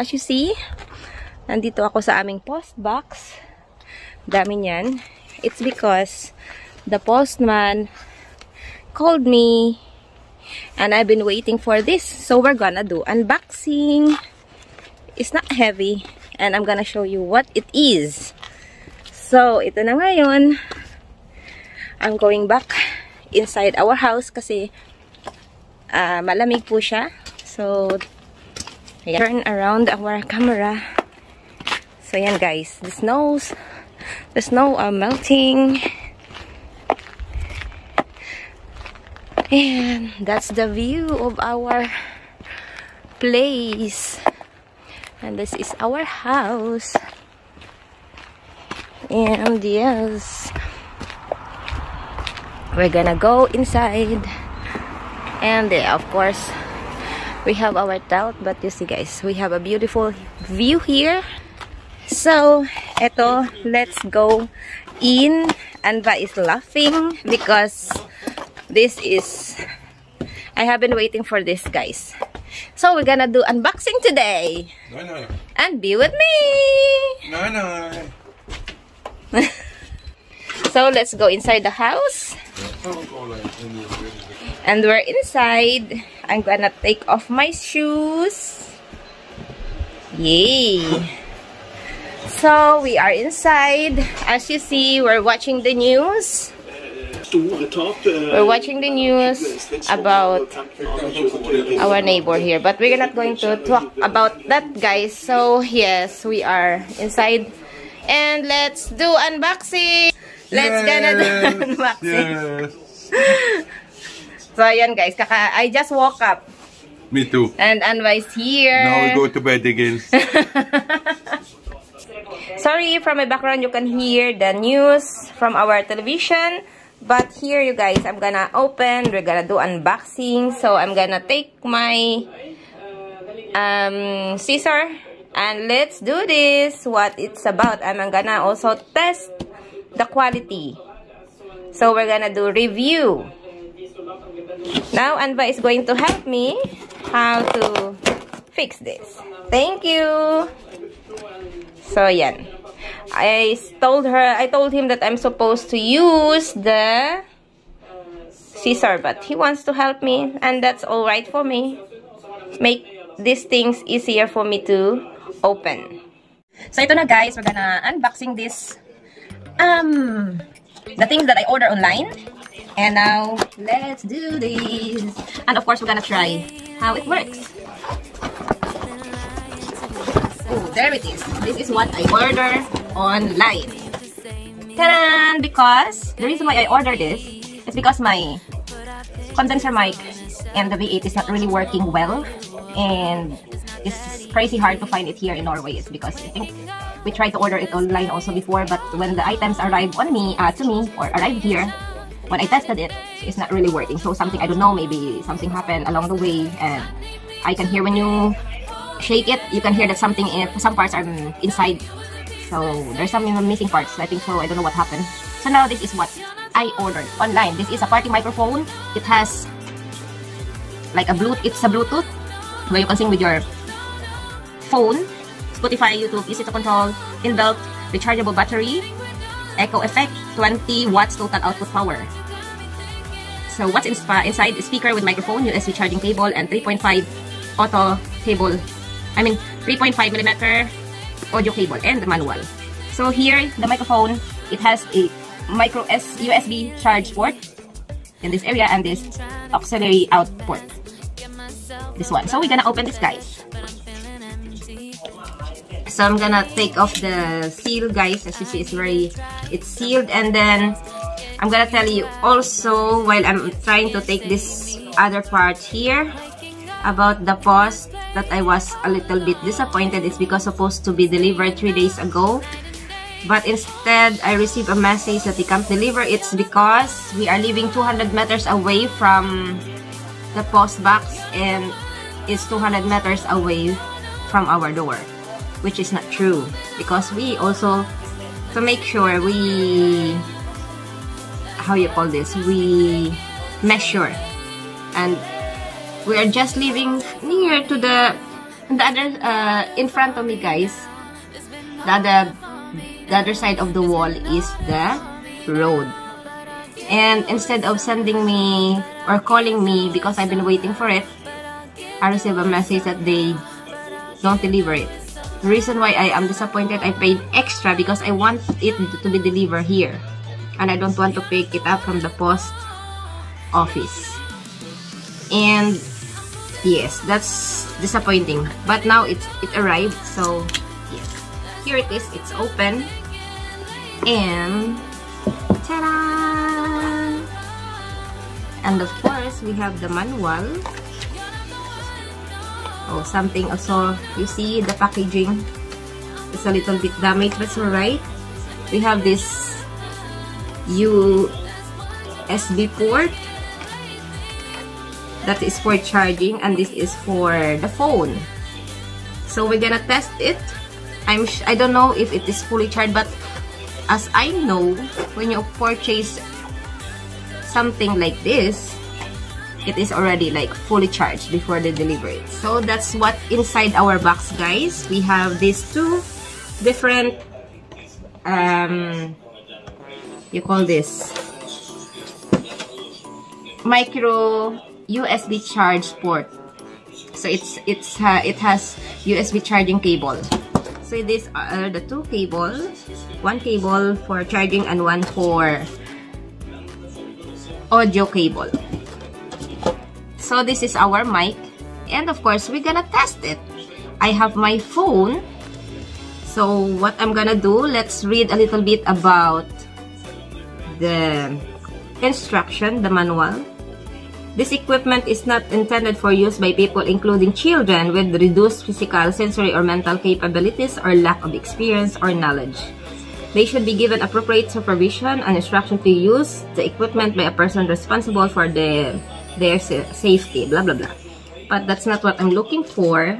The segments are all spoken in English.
As you see, nandito ako sa aming post box. Dami niyan. It's because the postman called me and I've been waiting for this. So we're gonna do unboxing. It's not heavy and I'm gonna show you what it is. So ito na ngayon. I'm going back inside our house kasi malamig po siya. So turn around our camera. So yan guys, the snow are melting. And that's the view of our place. And this is our house. And yes, we're gonna go inside. And of course, we have our tent, but you see guys, we have a beautiful view here. So, eto, let's go in. Anva is laughing because I have been waiting for this, guys. So, we're gonna do unboxing today. No. And be with me. No. So, let's go inside the house. And we're inside. I'm gonna take off my shoes. Yay! So, we are inside. As you see, we're watching the news. We're watching the news about our neighbor here. But we're not going to talk about that, guys. So, yes, we are inside. And let's do unboxing. Let's gonna do unboxing. Yes. So, ayan guys, I just woke up. Me too. And Anva is here. Now we go to bed again. Sorry, from my background you can hear the news from our television. But here, you guys, I'm gonna open. We're gonna do unboxing. So, I'm gonna take my scissor. And let's do this. What it's about. I'm gonna also test the quality. So, we're gonna do review. Now, Anva is going to help me how to fix this. Thank you. So, yan. I told him that I'm supposed to use the scissor, but he wants to help me, and that's all right for me. Make these things easier for me to open. So, ito na guys, we're gonna unboxing this the things that I order online. And now, let's do this. And of course, we're gonna try how it works. Oh, there it is. This is what I order online. Ta-da! Because the reason why I ordered this is because my condenser mic and the V8 is not really working well. And it's crazy hard to find it here in Norway. It's because I think we tried to order it online also before, but when the items arrived to me or arrived here, when I tested it, it's not really working. So something, I don't know, maybe something happened along the way, and I can hear when you shake it, you can hear that some parts are inside. So there's some missing parts, I think so. I don't know what happened. So now this is what I ordered online. This is a party microphone. It has like it's a Bluetooth where you can sing with your phone, Spotify, YouTube, easy to control, inbuilt rechargeable battery, echo effect, 20 watts total output power. So what's inside is speaker with microphone, USB charging cable, and 3.5 auto cable. 3.5mm audio cable and the manual. So here, the microphone, it has a micro USB charge port in this area and this auxiliary out port. This one. So we're gonna open this, guys. So I'm gonna take off the seal, guys. As you see, it's sealed. And then I'm gonna tell you also, while I'm trying to take this other part here, about the post, that I was a little bit disappointed. It's because supposed to be delivered 3 days ago, but instead I received a message that they can't deliver. It's because we are living 200 meters away from the post box, and it's 200 meters away from our door, which is not true, because we also, to make sure, we, how you call this, we measure, and we are just living near to the other, in front of me, guys, the other side of the wall is the road. And instead of sending me or calling me, because I've been waiting for it, I received a message that they don't deliver it. The reason why I am disappointed, I paid extra because I want it to be delivered here, and I don't want to pick it up from the post office. And yes, that's disappointing, but now it arrived. So yes, here it is. It's open, and ta-da! And of course, we have the manual. Oh, something also, you see the packaging is a little bit damaged, but it's alright. We have this USB port that is for charging, and this is for the phone. So we're gonna test it. I don't know if it is fully charged, but as I know, when you purchase something like this, it is already like fully charged before they deliver it. So that's what inside our box, guys. We have these two different you call this micro USB charge port. So it has USB charging cable. So these are the two cables, one cable for charging and one for audio cable. So this is our mic, and of course we're gonna test it. I have my phone, so what I'm gonna do, let's read a little bit about the instruction, the manual. This equipment is not intended for use by people including children with reduced physical, sensory, or mental capabilities, or lack of experience or knowledge. They should be given appropriate supervision and instruction to use the equipment by a person responsible for their safety, blah blah blah. But that's not what I'm looking for.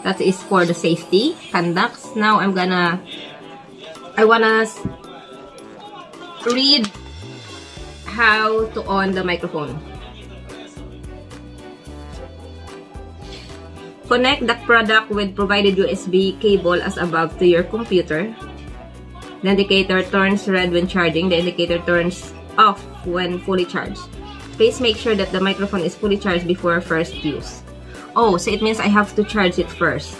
That is for the safety conducts. Now I wanna read how to on the microphone. Connect the product with provided USB cable as above to your computer. The indicator turns red when charging. The indicator turns off when fully charged. Please make sure that the microphone is fully charged before first use. Oh, so it means I have to charge it first.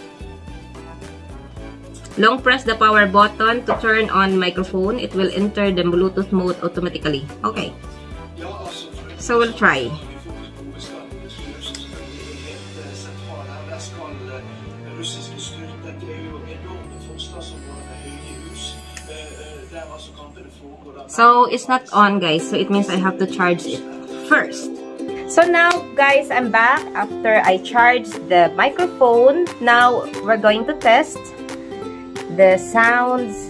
Long press the power button to turn on microphone. It will enter the Bluetooth mode automatically. Okay. So we'll try. So it's not on, guys, so it means I have to charge it first. So now, guys, I'm back after I charged the microphone. Now we're going to test the sounds.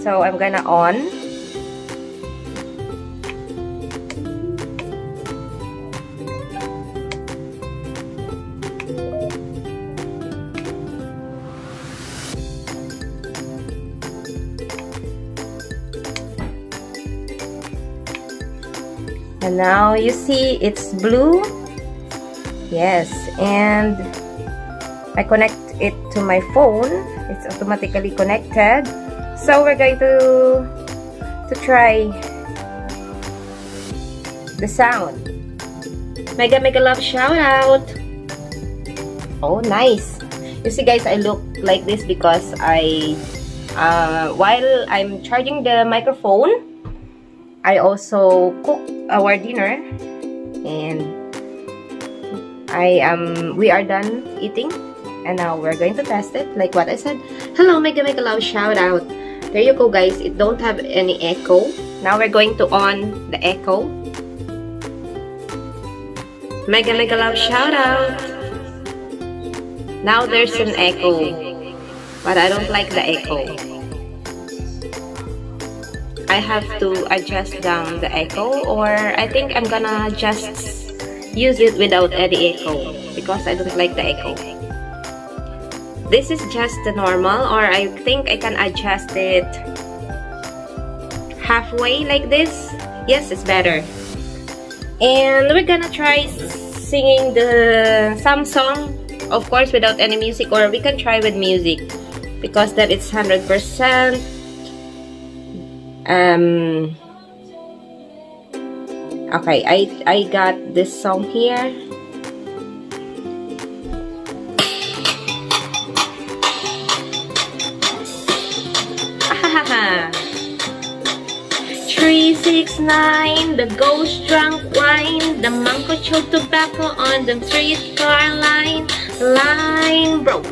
So I'm gonna on. And now you see it's blue. Yes, and I connect it to my phone. It's automatically connected. So we're going to try the sound. Mega love shout out. Oh, nice. You see guys, I look like this because while I'm charging the microphone, I also cook our dinner, and we are done eating, and now we're going to test it like what I said. Hello, Mega Love, shout out. There you go guys, it don't have any echo. Now we're going to on the echo. Mega Love, shout out. Now there's an echo, but I don't like the echo. I have to adjust down the echo, or I think I'm gonna just use it without any echo because I don't like the echo. This is just the normal, or I think I can adjust it halfway like this. Yes, it's better. And we're gonna try singing some song, of course without any music, or we can try with music because that it's 100%. Okay, I got this song here. Ahaha. 369, the ghost drunk wine, the monk choked tobacco on the streetcar line broke.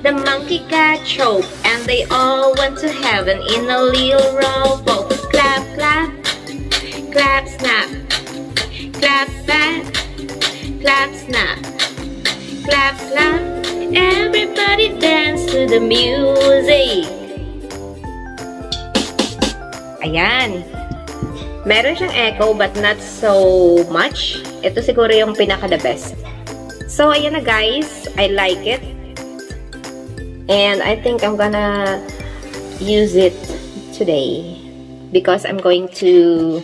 The monkey got choked, and they all went to heaven in a little rowboat. Clap, clap, clap, snap, clap back, clap, snap, clap, clap. Everybody dance to the music. Ayan. Meron siyang echo but not so much. Ito siguro yung pinaka-the best. So, ayan na guys. I like it. And I think I'm gonna use it today because I'm going to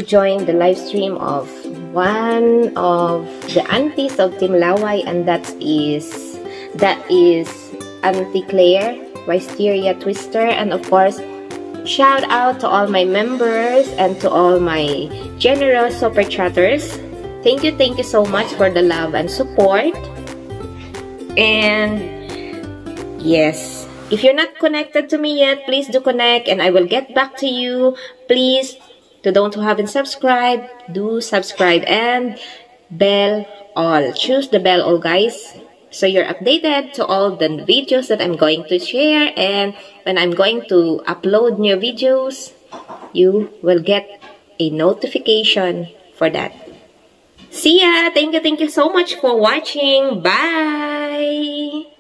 join the live stream of one of the aunties of Team Laway, and that is Auntie Claire, Wisteria Twister, and of course, shout out to all my members and to all my generous super chatters. Thank you so much for the love and support. And yes, if you're not connected to me yet, please do connect and I will get back to you. Please, to those who haven't subscribed, do subscribe and bell all. Choose the bell all guys, so you're updated to all the videos that I'm going to share, and when I'm going to upload new videos, you will get a notification for that. See ya! Thank you so much for watching. Bye!